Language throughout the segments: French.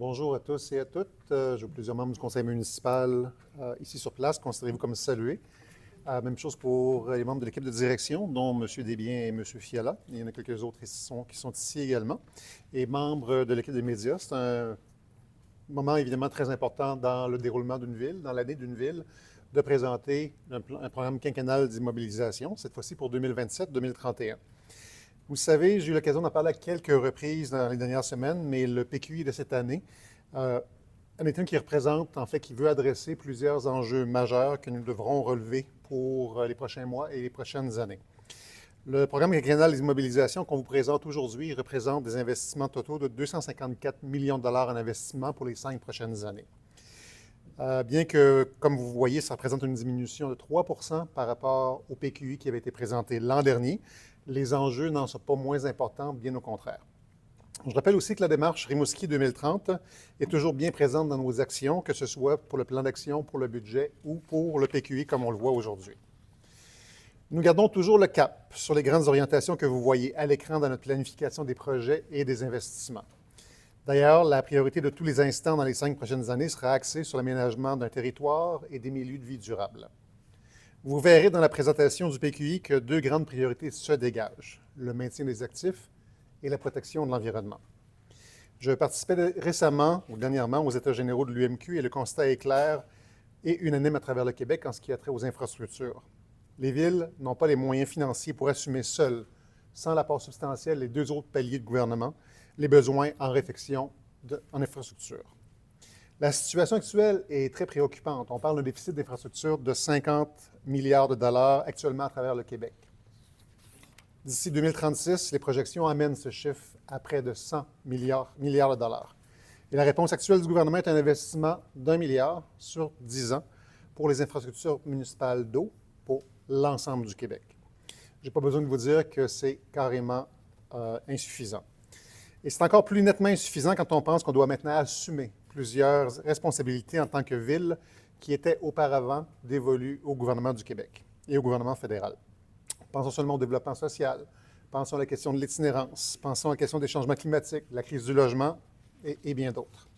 Bonjour à tous et à toutes. Je vois plusieurs membres du conseil municipal ici sur place. Considérez-vous comme salués. Même chose pour les membres de l'équipe de direction, dont M. Desbiens et M. Fiala. Il y en a quelques autres qui sont ici également. Et membres de l'équipe des médias. C'est un moment évidemment très important dans le déroulement d'une ville, dans l'année d'une ville, de présenter un programme quinquennal d'immobilisation, cette fois-ci pour 2027-2031. Vous savez, j'ai eu l'occasion d'en parler à quelques reprises dans les dernières semaines, mais le PQI de cette année en est un qui représente, en fait, qui veut adresser plusieurs enjeux majeurs que nous devrons relever pour les prochains mois et les prochaines années. Le programme quinquennal d'immobilisation qu'on vous présente aujourd'hui représente des investissements totaux de 254 millions de dollars en investissement pour les 5 prochaines années. Bien que, comme vous voyez, ça représente une diminution de 3 par rapport au PQI qui avait été présenté l'an dernier, les enjeux n'en sont pas moins importants, bien au contraire. Je rappelle aussi que la démarche Rimouski 2030 est toujours bien présente dans nos actions, que ce soit pour le plan d'action, pour le budget ou pour le PQI, comme on le voit aujourd'hui. Nous gardons toujours le cap sur les grandes orientations que vous voyez à l'écran dans notre planification des projets et des investissements. D'ailleurs, la priorité de tous les instants dans les 5 prochaines années sera axée sur l'aménagement d'un territoire et des milieux de vie durables. Vous verrez dans la présentation du PQI que 2 grandes priorités se dégagent, le maintien des actifs et la protection de l'environnement. Je participais récemment, ou dernièrement, aux États généraux de l'UMQ et le constat est clair et unanime à travers le Québec en ce qui a trait aux infrastructures. Les villes n'ont pas les moyens financiers pour assumer seules, sans l'apport substantiel des 2 autres paliers de gouvernement, les besoins en réfection en infrastructure. La situation actuelle est très préoccupante. On parle d'un déficit d'infrastructure de 50 milliards de dollars actuellement à travers le Québec. D'ici 2036, les projections amènent ce chiffre à près de 100 milliards de dollars. Et la réponse actuelle du gouvernement est un investissement d'1 milliard sur 10 ans pour les infrastructures municipales d'eau pour l'ensemble du Québec. Je n'ai pas besoin de vous dire que c'est carrément insuffisant. Et c'est encore plus nettement insuffisant quand on pense qu'on doit maintenant assumer plusieurs responsabilités en tant que ville qui étaient auparavant dévolues au gouvernement du Québec et au gouvernement fédéral. Pensons seulement au développement social, pensons à la question de l'itinérance, pensons à la question des changements climatiques, la crise du logement et bien d'autres.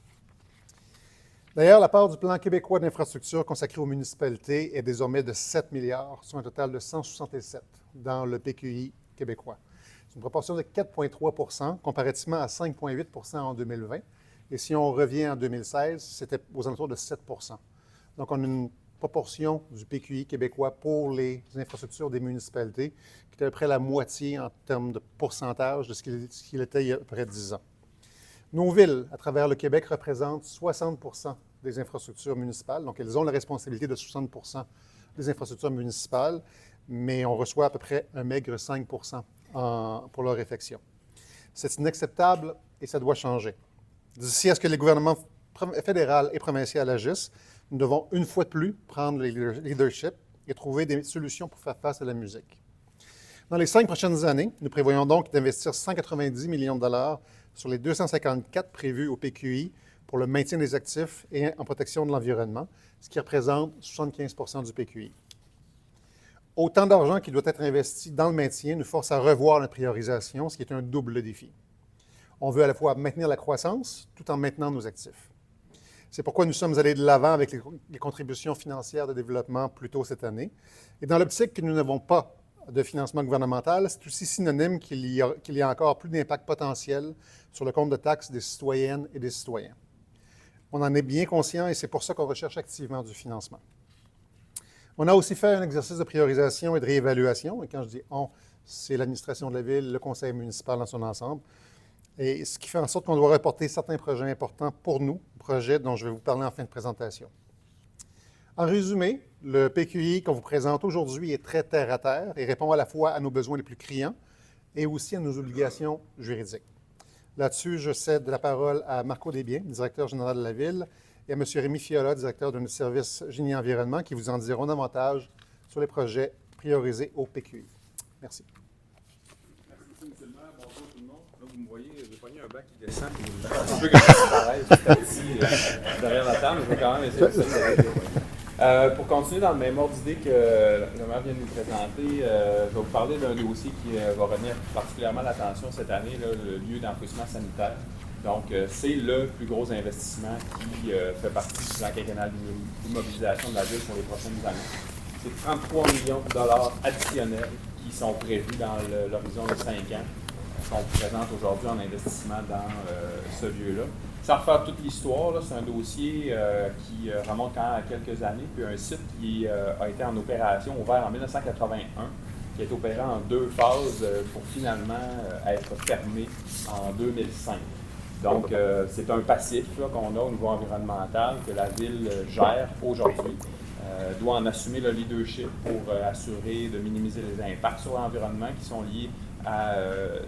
D'ailleurs, la part du plan québécois d'infrastructure consacré aux municipalités est désormais de 7 milliards, sur un total de 167 dans le PQI québécois. C'est une proportion de 4,3 comparativement à 5,8 en 2020. Et si on revient en 2016, c'était aux alentours de 7 Donc, on a une proportion du PQI québécois pour les infrastructures des municipalités qui est à peu près la moitié en termes de pourcentage de ce qu'il était il y a à peu près 10 ans. Nos villes, à travers le Québec, représentent 60 des infrastructures municipales. Donc, elles ont la responsabilité de 60 des infrastructures municipales, mais on reçoit à peu près un maigre 5 pour leur réfection. C'est inacceptable et ça doit changer. D'ici à ce que les gouvernements fédéral et provincial agissent, nous devons une fois de plus prendre le leadership et trouver des solutions pour faire face à la musique. Dans les 5 prochaines années, nous prévoyons donc d'investir 190 millions de dollars sur les 254 prévus au PQI pour le maintien des actifs et en protection de l'environnement, ce qui représente 75 du PQI. Autant d'argent qui doit être investi dans le maintien nous force à revoir notre priorisation, ce qui est un double défi. On veut à la fois maintenir la croissance tout en maintenant nos actifs. C'est pourquoi nous sommes allés de l'avant avec les contributions financières de développement plus tôt cette année. Et dans l'optique que nous n'avons pas de financement gouvernemental, c'est aussi synonyme qu'il y a encore plus d'impact potentiel sur le compte de taxes des citoyennes et des citoyens. On en est bien conscient et c'est pour ça qu'on recherche activement du financement. On a aussi fait un exercice de priorisation et de réévaluation. Et quand je dis « on », c'est l'administration de la ville, le conseil municipal dans son ensemble. Et ce qui fait en sorte qu'on doit reporter certains projets importants pour nous, projets dont je vais vous parler en fin de présentation. En résumé, le PQI qu'on vous présente aujourd'hui est très terre-à-terre et répond à la fois à nos besoins les plus criants et aussi à nos obligations juridiques. Là-dessus, je cède la parole à Marco Desbiens, directeur général de la Ville, et à M. Rémi Fiala, directeur de notre service Génie Environnement, qui vous en diront davantage sur les projets priorisés au PQI. Merci. Merci, M. le maire. Bonjour tout le monde. Là, vous me voyez, j'ai pogné un bac qui descend. Un peu comme ça, pareil, petit à petit, derrière la table, mais je vais quand même essayer de s'arrêter. Pour continuer dans le même ordre d'idée que le maire vient de nous présenter, je vais vous parler d'un dossier qui va retenir particulièrement l'attention cette année, là, le lieu d'enfouissement sanitaire. Donc, c'est le plus gros investissement qui fait partie du plan quinquennal d'immobilisation de la ville pour les prochaines années. C'est 33 millions de dollars additionnels qui sont prévus dans l'horizon de 5 ans, qu'on présente aujourd'hui en investissement dans ce lieu-là. Sans refaire toute l'histoire, c'est un dossier qui remonte quand même à quelques années, puis un site qui a été en opération, ouvert en 1981, qui est opéré en 2 phases pour finalement être fermé en 2005. Donc, c'est un passif qu'on a au niveau environnemental que la Ville gère aujourd'hui. Doit en assumer le leadership pour assurer de minimiser les impacts sur l'environnement qui sont liés à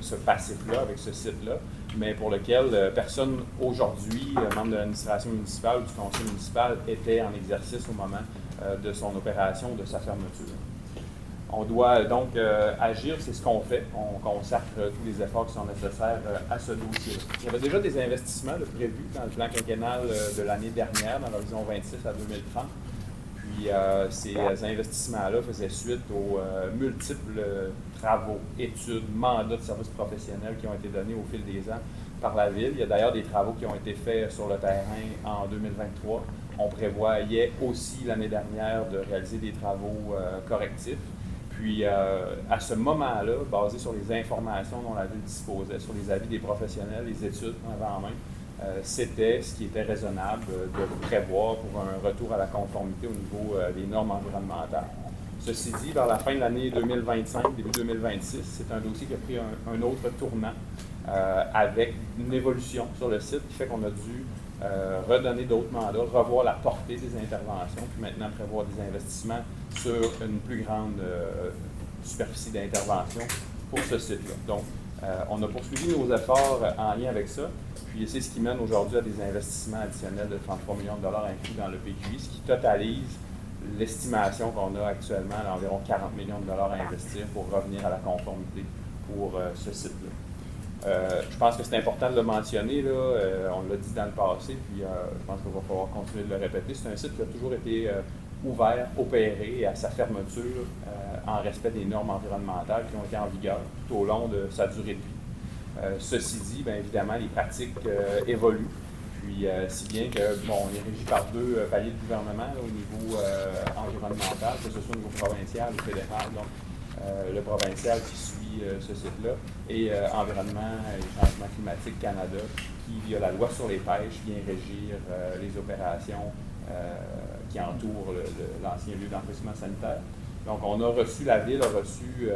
ce passif-là, avec ce site-là, mais pour lequel personne aujourd'hui, membre de l'administration municipale ou du conseil municipal, était en exercice au moment de son opération, de sa fermeture. On doit donc agir, c'est ce qu'on fait. On consacre tous les efforts qui sont nécessaires à ce dossier-là. Il y avait déjà des investissements prévus dans le plan quinquennal de l'année dernière, dans l'horizon 26 à 2030. Puis ces investissements-là faisaient suite aux multiples travaux, études, mandats de services professionnels qui ont été donnés au fil des ans par la Ville. Il y a d'ailleurs des travaux qui ont été faits sur le terrain en 2023. On prévoyait aussi l'année dernière de réaliser des travaux correctifs. Puis, à ce moment-là, basé sur les informations dont la Ville disposait, sur les avis des professionnels, les études avant main, c'était ce qui était raisonnable de prévoir pour un retour à la conformité au niveau des normes environnementales. Ceci dit, vers la fin de l'année 2025, début 2026, c'est un dossier qui a pris un autre tournant avec une évolution sur le site qui fait qu'on a dû redonner d'autres mandats, revoir la portée des interventions, puis maintenant prévoir des investissements sur une plus grande superficie d'intervention pour ce site-là. Donc, on a poursuivi nos efforts en lien avec ça, puis c'est ce qui mène aujourd'hui à des investissements additionnels de 33 millions de dollars inclus dans le PQI, ce qui totalise l'estimation qu'on a actuellement à environ 40 millions de dollars à investir pour revenir à la conformité pour ce site-là. Je pense que c'est important de le mentionner, là, on l'a dit dans le passé, puis je pense qu'il va falloir continuer de le répéter. C'est un site qui a toujours été ouvert, opéré à sa fermeture en respect des normes environnementales qui ont été en vigueur tout au long de sa durée de vie. Ceci dit, bien évidemment, les pratiques évoluent, puis si bien que, bon, on est régi par 2 paliers de gouvernement là, au niveau environnemental, que ce soit au niveau provincial ou fédéral. Donc, le provincial qui suit ce site-là, et Environnement et Changement climatique Canada, qui, via la loi sur les pêches, vient régir les opérations qui entourent l'ancien lieu d'enfouissement sanitaire. Donc, la Ville a reçu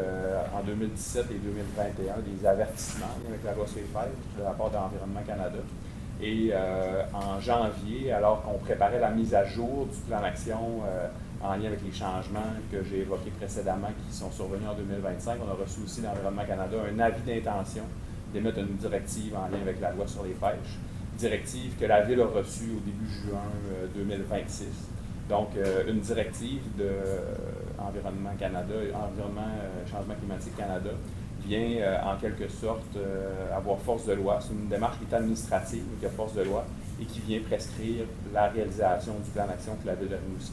en 2017 et 2021 des avertissements avec la loi sur les pêches de la part d'Environnement Canada. Et en janvier, alors qu'on préparait la mise à jour du plan d'action en lien avec les changements que j'ai évoqués précédemment qui sont survenus en 2025, on a reçu aussi d'Environnement Canada un avis d'intention d'émettre une directive en lien avec la loi sur les pêches, directive que la Ville a reçue au début juin 2026. Donc, une directive de Environnement Canada, Environnement Changement climatique Canada, vient en quelque sorte avoir force de loi. C'est une démarche qui est administrative, mais qui a force de loi, et qui vient prescrire la réalisation du plan d'action que la Ville de Rimouski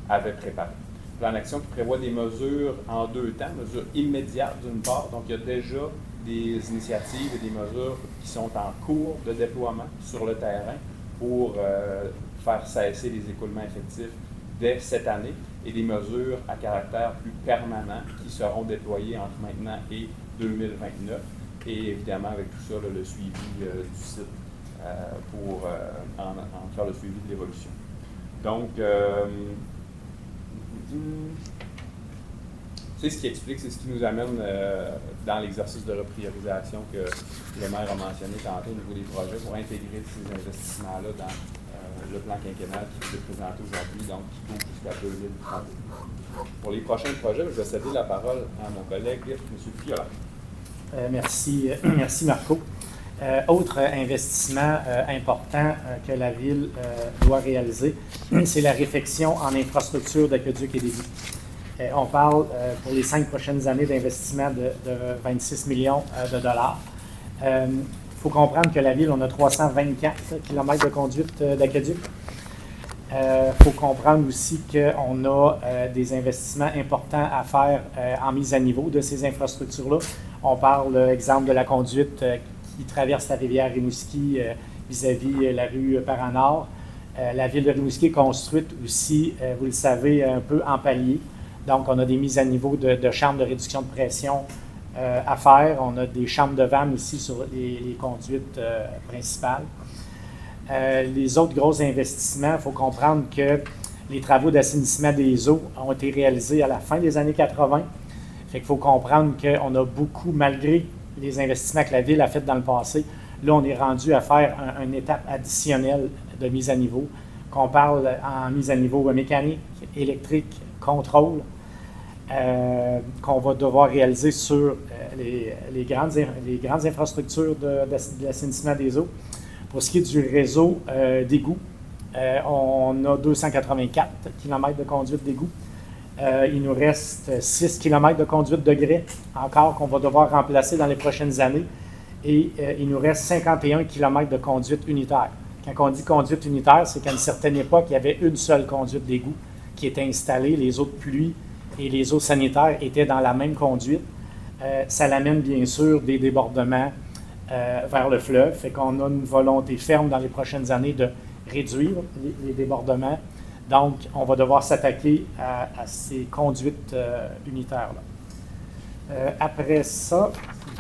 avait préparé. Plan d'action qui prévoit des mesures en 2 temps, mesures immédiates d'une part, donc il y a déjà des initiatives et des mesures qui sont en cours de déploiement sur le terrain pour faire cesser les écoulements effectifs dès cette année, et des mesures à caractère plus permanent qui seront déployées entre maintenant et 2029, et évidemment avec tout ça, là, le suivi du site pour en faire le suivi de l'évolution. Donc, c'est ce qui explique, c'est ce qui nous amène dans l'exercice de repriorisation que le maire a mentionné tantôt au niveau des projets pour intégrer ces investissements-là dans le plan quinquennal qui est présenté aujourd'hui, donc qui couvre jusqu'à 2030. Pour les prochains projets, je vais céder la parole à mon collègue, M. Fiola. Merci Marco. Autre investissement important que la Ville doit réaliser, c'est la réfection en infrastructure d'aqueduc et débit. On parle pour les 5 prochaines années d'investissement de 26 millions de dollars. Il faut comprendre que la Ville, on a 324 km de conduite d'aqueduc. Il faut comprendre aussi qu'on a des investissements importants à faire en mise à niveau de ces infrastructures-là. On parle, exemple, de la conduite qui traverse la rivière Rimouski vis-à-vis la rue Paranord. La ville de Rimouski est construite aussi, vous le savez, un peu en palier. Donc, on a des mises à niveau de chambres de réduction de pression à faire. On a des chambres de vannes aussi sur les conduites principales. Les autres gros investissements, il faut comprendre que les travaux d'assainissement des eaux ont été réalisés à la fin des années 80. Fait qu'il faut comprendre qu'on a beaucoup, malgré les investissements que la ville a fait dans le passé, là, on est rendu à faire une étape additionnelle de mise à niveau, qu'on parle en mise à niveau mécanique, électrique, contrôle, qu'on va devoir réaliser sur les grandes infrastructures de l'assainissement des eaux. Pour ce qui est du réseau d'égouts, on a 284 km de conduite d'égouts. Il nous reste 6 km de conduite de grès encore qu'on va devoir remplacer dans les prochaines années. Et il nous reste 51 km de conduite unitaire. Quand on dit conduite unitaire, c'est qu'à une certaine époque, il y avait une seule conduite d'égout qui était installée. Les eaux de pluie et les eaux sanitaires étaient dans la même conduite. Ça l'amène bien sûr des débordements vers le fleuve. Fait qu'on a une volonté ferme dans les prochaines années de réduire les débordements. Donc, on va devoir s'attaquer à ces conduites unitaires-là. Après ça,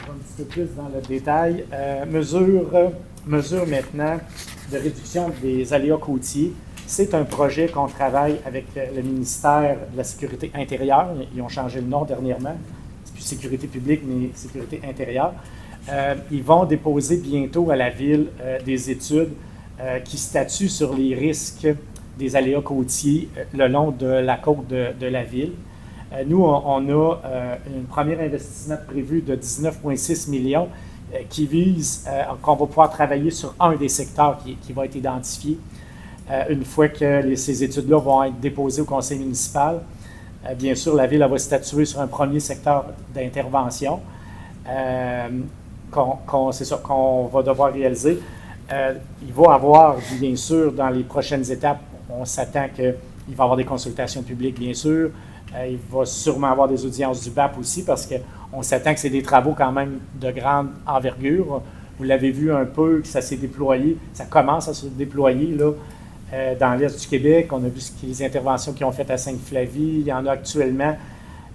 un petit peu plus dans le détail, mesure maintenant de réduction des aléas côtiers. C'est un projet qu'on travaille avec le ministère de la Sécurité intérieure. Ils ont changé le nom dernièrement. C'est plus Sécurité publique, mais Sécurité intérieure. Ils vont déposer bientôt à la Ville des études qui statuent sur les risques des aléas côtiers le long de la côte de la Ville. Nous, on a un premier investissement prévu de 19,6 millions qui vise qu'on va pouvoir travailler sur un des secteurs qui va être identifié. Une fois que ces études-là vont être déposées au conseil municipal, bien sûr, la Ville va statuer sur un premier secteur d'intervention c'est ça qu'on va devoir réaliser. Il va y avoir, bien sûr, dans les prochaines étapes, on s'attend qu'il va y avoir des consultations publiques, bien sûr. Il va sûrement avoir des audiences du BAP aussi parce qu'on s'attend que c'est des travaux quand même de grande envergure. Vous l'avez vu un peu, que ça s'est déployé, ça commence à se déployer là, dans l'Est du Québec. On a vu les interventions qu'ils ont faites à Sainte-Flavie. Il y en a actuellement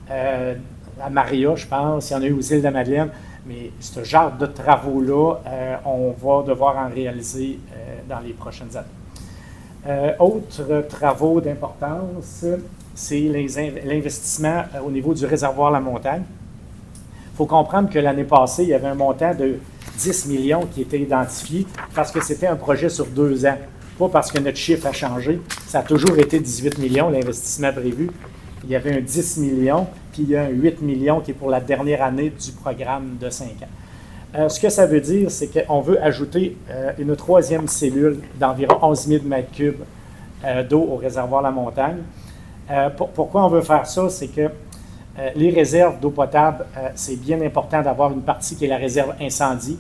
à Maria, je pense. Il y en a eu aux Îles-de-Madeleine. Mais ce genre de travaux-là, on va devoir en réaliser dans les prochaines années. Autres travaux d'importance, c'est l'investissement au niveau du réservoir La Montagne. Il faut comprendre que l'année passée, il y avait un montant de 10 millions qui était identifié parce que c'était un projet sur 2 ans, pas parce que notre chiffre a changé. Ça a toujours été 18 millions, l'investissement prévu. Il y avait un 10 millions, puis il y a un 8 millions qui est pour la dernière année du programme de 5 ans. Ce que ça veut dire, c'est qu'on veut ajouter une 3e cellule d'environ 11 000 m3 d'eau au réservoir La Montagne. Pourquoi on veut faire ça? C'est que les réserves d'eau potable, c'est bien important d'avoir une partie qui est la réserve incendie.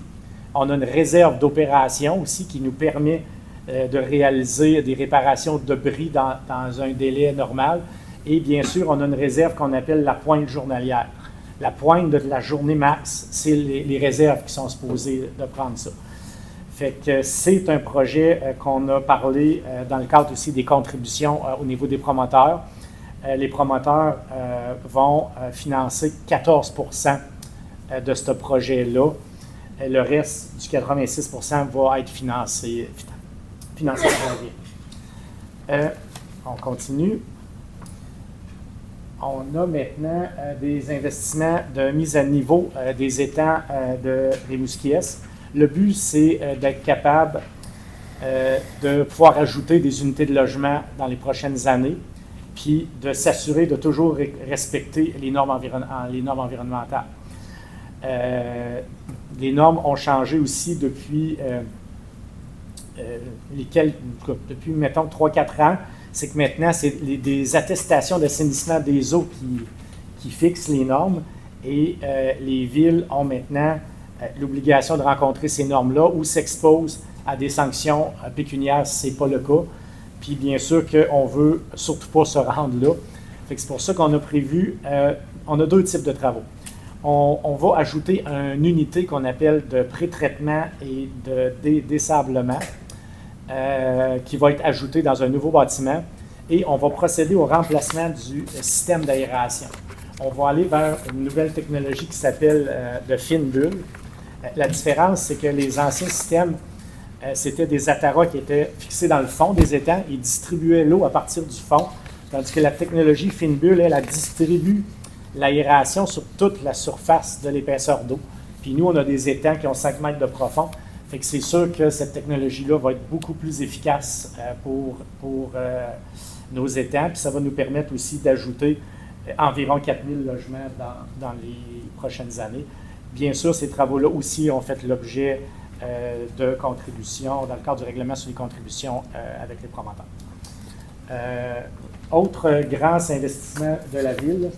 On a une réserve d'opération aussi qui nous permet de réaliser des réparations de débris dans un délai normal. Et bien sûr, on a une réserve qu'on appelle la pointe journalière. La pointe de la journée max, c'est les réserves qui sont supposées de prendre ça. Fait que c'est un projet qu'on a parlé dans le cadre aussi des contributions au niveau des promoteurs. Les promoteurs vont financer 14 % de ce projet-là. Le reste du 86 % va être financé par la Ville. On continue. On a maintenant des investissements de mise à niveau des étangs de Rimouski-Est. Le but, c'est d'être capable de pouvoir ajouter des unités de logement dans les prochaines années, puis de s'assurer de toujours respecter les normes environnementales. Les normes ont changé aussi depuis, mettons, 3-4 ans. C'est que maintenant, c'est des attestations d'assainissement des eaux qui fixent les normes et les villes ont maintenant l'obligation de rencontrer ces normes-là ou s'exposent à des sanctions pécuniaires si ce n'est pas le cas. Puis bien sûr qu'on ne veut surtout pas se rendre là. Fait que c'est pour ça qu'on a prévu, on a 2 types de travaux. on va ajouter une unité qu'on appelle de pré-traitement et de désablement qui va être ajoutée dans un nouveau bâtiment et on va procéder au remplacement du système d'aération. On va aller vers une nouvelle technologie qui s'appelle de fine bulle. La différence, c'est que les anciens systèmes, c'était des ataras qui étaient fixés dans le fond des étangs. Ils distribuaient l'eau à partir du fond, tandis que la technologie fine bulle, elle distribue l'aération sur toute la surface de l'épaisseur d'eau. Puis nous, on a des étangs qui ont 5 mètres de profond. Fait que c'est sûr que cette technologie-là va être beaucoup plus efficace pour nos étangs. Puis ça va nous permettre aussi d'ajouter environ 4000 logements dans les prochaines années. Bien sûr, ces travaux-là aussi ont fait l'objet de contributions dans le cadre du règlement sur les contributions avec les promoteurs. Autres grands investissements de la Ville,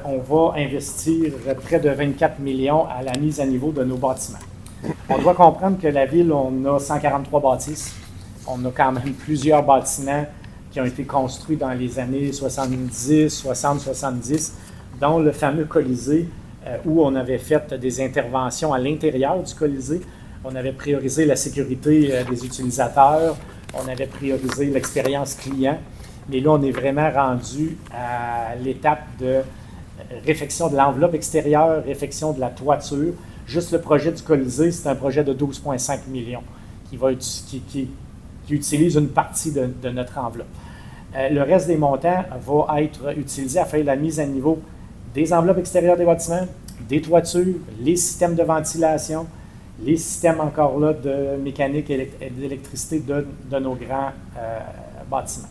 on va investir près de 24 millions à la mise à niveau de nos bâtiments. On doit comprendre que la Ville, on a 143 bâtisses. On a quand même plusieurs bâtiments qui ont été construits dans les années 70, 60, 70, dont le fameux Colisée, où on avait fait des interventions à l'intérieur du Colisée. On avait priorisé la sécurité des utilisateurs, on avait priorisé l'expérience client, mais là, on est vraiment rendu à l'étape de réfection de l'enveloppe extérieure, réfection de la toiture. Juste le projet du Colisée, c'est un projet de 12,5 millions qui utilise une partie de notre enveloppe. Le reste des montants va être utilisé à faire la mise à niveau des enveloppes extérieures des bâtiments, des toitures, les systèmes de ventilation, les systèmes encore là de mécanique et d'électricité de nos grands bâtiments.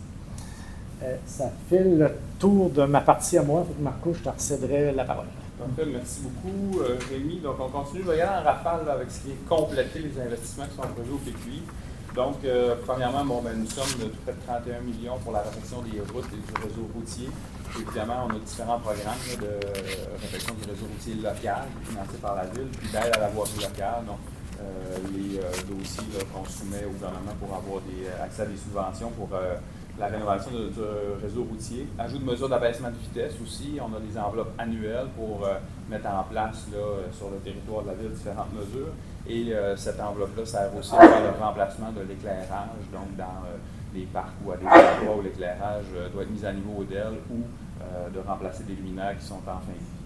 Ça fait le tour de ma partie à moi. Marco, je te recéderai la parole. Parfait, merci beaucoup, Rémi. Donc, on continue. Je vais y aller en rafale là, avec ce qui est compléter les investissements qui sont prévus au PQI. Donc, premièrement, nous sommes de près de 31 millions pour la réfection des routes et du réseau routier. Évidemment, on a différents programmes là, de réfection du réseau routier local financé par la Ville, puis d'aide à la voirie locale. Donc, les dossiers qu'on soumet au gouvernement pour avoir accès à des subventions pour la rénovation du réseau routier. Ajout de mesures d'abaissement de vitesse aussi. On a des enveloppes annuelles pour mettre en place là, sur le territoire de la Ville différentes mesures. Et cette enveloppe-là sert aussi à faire le remplacement de l'éclairage, donc dans les parcs ou à des endroits où l'éclairage doit être mis à niveau d'elle ou de remplacer des luminaires qui sont en fin de vie.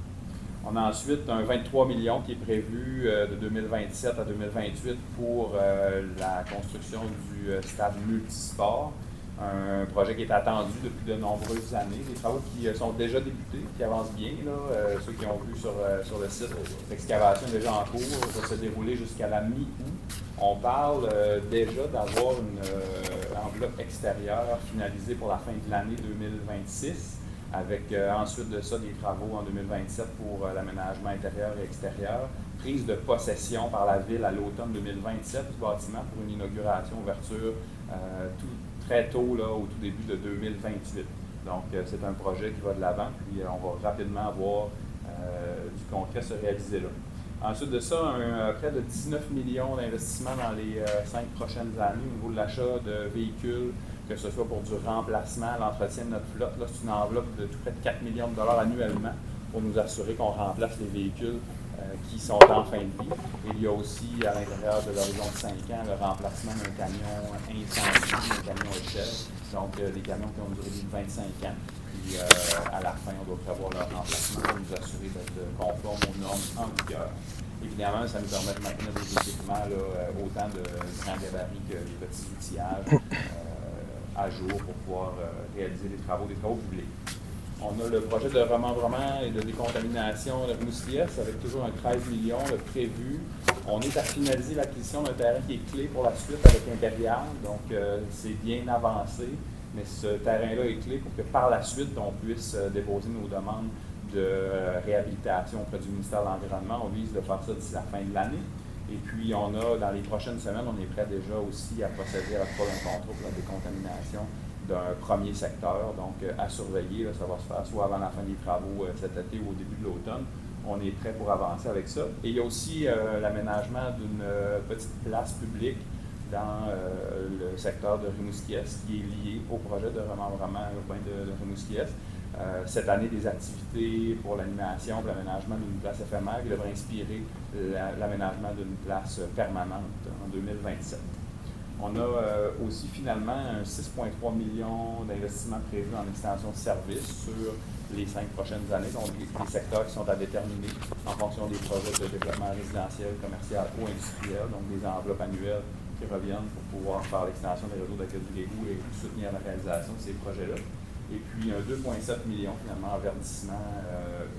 On a ensuite un 23 millions qui est prévu de 2027 à 2028 pour la construction du stade multisport. Un projet qui est attendu depuis de nombreuses années, des travaux qui sont déjà débutés, qui avancent bien. Là, ceux qui ont vu sur le site, l'excavation est déjà en cours, va se dérouler jusqu'à la mi-août. On parle déjà d'avoir une enveloppe extérieure finalisée pour la fin de l'année 2026, avec ensuite de ça des travaux en 2027 pour l'aménagement intérieur et extérieur, prise de possession par la Ville à l'automne 2027 du bâtiment pour une inauguration, ouverture très tôt, là, au tout début de 2028. Donc, c'est un projet qui va de l'avant, puis on va rapidement avoir du concret se réaliser là. Ensuite de ça, près de 19 millions d'investissements dans les 5 prochaines années au niveau de l'achat de véhicules, que ce soit pour du remplacement, l'entretien de notre flotte. Là, c'est une enveloppe de tout près de 4 millions de dollars annuellement pour nous assurer qu'on remplace les véhicules qui sont en fin de vie. Et il y a aussi, à l'intérieur de l'horizon de 5 ans, le remplacement d'un camion incendie, un camion échelle, donc des camions qui ont une durée de 25 ans. Puis à la fin, on doit prévoir leur remplacement pour nous assurer d'être conforme aux normes en vigueur. Évidemment, ça nous permet de maintenir des équipements, là, autant de grands gabarits que les petits outillages à jour pour pouvoir réaliser des travaux publics. On a le projet de remembrement et de décontamination de Rimouski-Est avec toujours un 13 millions de prévu. On est à finaliser l'acquisition d'un terrain qui est clé pour la suite avec Impérial, donc c'est bien avancé, mais ce terrain-là est clé pour que par la suite, on puisse déposer nos demandes de réhabilitation auprès du ministère de l'Environnement. On vise de faire ça d'ici la fin de l'année. Et puis, on a, dans les prochaines semaines, on est prêt déjà aussi à procéder à l'octroi d'un contrat pour la décontamination d'un premier secteur, donc à surveiller. Là, ça va se faire soit avant la fin des travaux cet été ou au début de l'automne. On est prêt pour avancer avec ça. Et il y a aussi l'aménagement d'une petite place publique dans le secteur de Rimouski-Est qui est lié au projet de remembrement urbain de Rimouski-Est. cette année des activités pour l'animation, pour l'aménagement d'une place éphémère qui devrait inspirer l'aménagement d'une place permanente en 2027. On a aussi finalement un 6,3 millions d'investissements prévus en extension de services sur les 5 prochaines années, donc des secteurs qui sont à déterminer en fonction des projets de développement résidentiel, commercial ou industriel, donc des enveloppes annuelles qui reviennent pour pouvoir faire l'extension des réseaux d'accueil du l'égout et soutenir la réalisation de ces projets-là. Et puis un 2,7 millions finalement en verdissement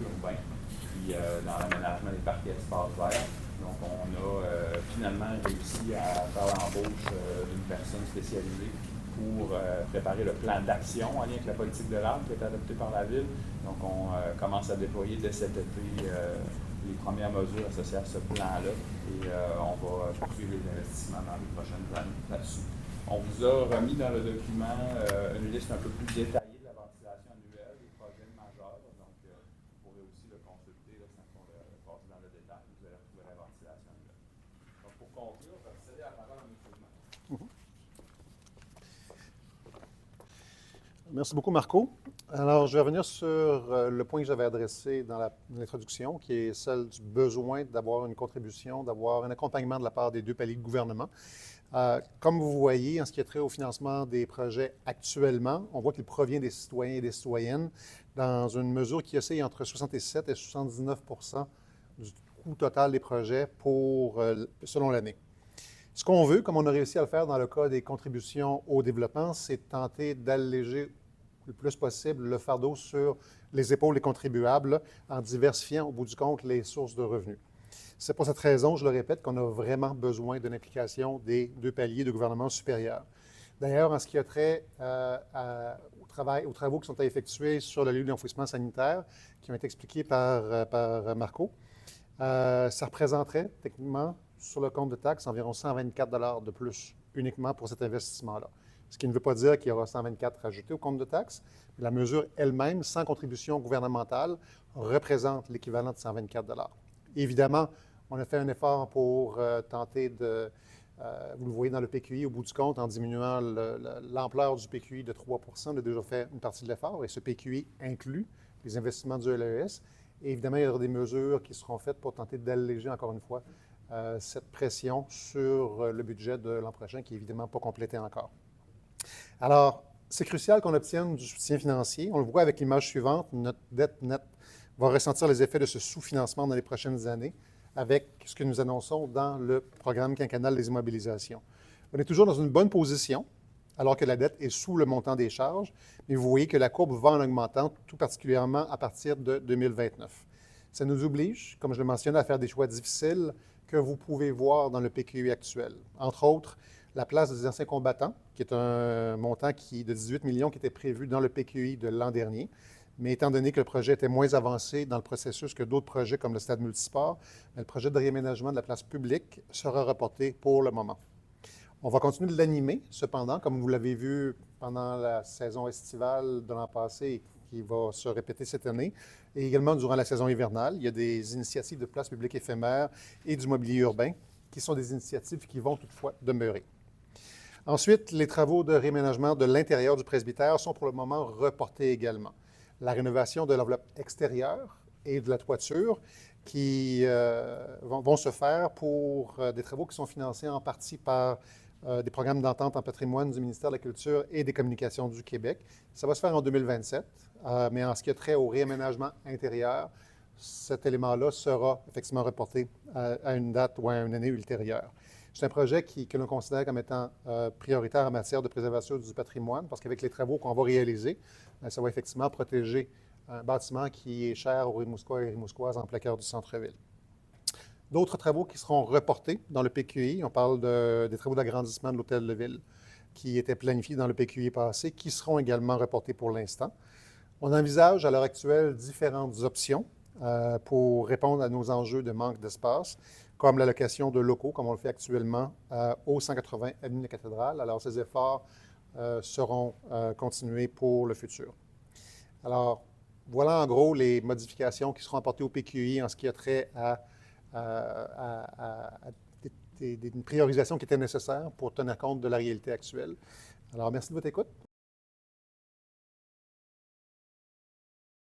urbain, puis dans l'aménagement des parcs et espaces verts. Donc, on a finalement réussi à faire l'embauche d'une personne spécialisée pour préparer le plan d'action en lien avec la politique de l'arbre qui est adoptée par la Ville. Donc, on commence à déployer dès cet été les premières mesures associées à ce plan-là et on va poursuivre les investissements dans les prochaines années là-dessus. On vous a remis dans le document une liste un peu plus détaillée de la ventilation annuelle des projets majeurs. Donc, vous pourrez aussi le consulter là, sans qu'on le passe dans le détail. Vous allez retrouver la ventilation annuelle. Donc, pour conclure, je vais céder la parole à M. Dumont. Merci beaucoup, Marco. Alors, je vais revenir sur le point que j'avais adressé dans l'introduction, qui est celle du besoin d'avoir une contribution, d'avoir un accompagnement de la part des 2 paliers de gouvernement. Comme vous voyez, en ce qui est trait au financement des projets actuellement, on voit qu'il provient des citoyens et des citoyennes dans une mesure qui oscille entre 67 et 79 du coût total des projets selon l'année. Ce qu'on veut, comme on a réussi à le faire dans le cas des contributions au développement, c'est tenter d'alléger le plus possible le fardeau sur les épaules des contribuables en diversifiant au bout du compte les sources de revenus. C'est pour cette raison, je le répète, qu'on a vraiment besoin d'une implication des 2 paliers de gouvernement supérieur. D'ailleurs, en ce qui a trait aux travaux qui sont à effectuer sur le lieu d'enfouissement sanitaire, qui ont été expliqués par Marco, ça représenterait techniquement sur le compte de taxes environ 124 $ de plus uniquement pour cet investissement-là. Ce qui ne veut pas dire qu'il y aura 124 rajoutés au compte de taxes. La mesure elle-même, sans contribution gouvernementale, représente l'équivalent de 124 $. Évidemment, on a fait un effort pour tenter de, vous le voyez dans le PQI, au bout du compte, en diminuant l'ampleur du PQI de 3 %. On a déjà fait une partie de l'effort et ce PQI inclut les investissements du LES. Et évidemment, il y aura des mesures qui seront faites pour tenter d'alléger encore une fois cette pression sur le budget de l'an prochain, qui n'est évidemment pas complété encore. Alors, c'est crucial qu'on obtienne du soutien financier. On le voit avec l'image suivante, notre dette nette va ressentir les effets de ce sous-financement dans les prochaines années avec ce que nous annonçons dans le programme quinquennal des immobilisations. On est toujours dans une bonne position, alors que la dette est sous le montant des charges, mais vous voyez que la courbe va en augmentant, tout particulièrement à partir de 2029. Ça nous oblige, comme je le mentionnais, à faire des choix difficiles que vous pouvez voir dans le PQI actuel. Entre autres, la place des anciens combattants, qui est un montant de 18 millions qui était prévu dans le PQI de l'an dernier. Mais étant donné que le projet était moins avancé dans le processus que d'autres projets comme le stade multisport, le projet de réaménagement de la place publique sera reporté pour le moment. On va continuer de l'animer, cependant, comme vous l'avez vu pendant la saison estivale de l'an passé, qui va se répéter cette année, et également durant la saison hivernale. Il y a des initiatives de places publiques éphémères et du mobilier urbain qui sont des initiatives qui vont toutefois demeurer. Ensuite, les travaux de réaménagement de l'intérieur du presbytère sont pour le moment reportés également. La rénovation de l'enveloppe extérieure et de la toiture qui vont se faire pour des travaux qui sont financés en partie par des programmes d'entente en patrimoine du ministère de la Culture et des Communications du Québec. Ça va se faire en 2027, mais en ce qui a trait au réaménagement intérieur, cet élément-là sera effectivement reporté à une date ou à une année ultérieure. C'est un projet que l'on considère comme étant prioritaire en matière de préservation du patrimoine, parce qu'avec les travaux qu'on va réaliser, ça va effectivement protéger un bâtiment qui est cher aux Rimouskois et Rimouskoises en plein cœur du centre-ville. D'autres travaux qui seront reportés dans le PQI, on parle des travaux d'agrandissement de l'hôtel de ville qui étaient planifiés dans le PQI passé, qui seront également reportés pour l'instant. On envisage à l'heure actuelle différentes options pour répondre à nos enjeux de manque d'espace, comme l'allocation de locaux, comme on le fait actuellement au 180 avenue de la Cathédrale. Alors, ces efforts seront continués pour le futur. Alors, voilà en gros les modifications qui seront apportées au PQI en ce qui a trait à une priorisation qui était nécessaire pour tenir compte de la réalité actuelle. Alors, merci de votre écoute.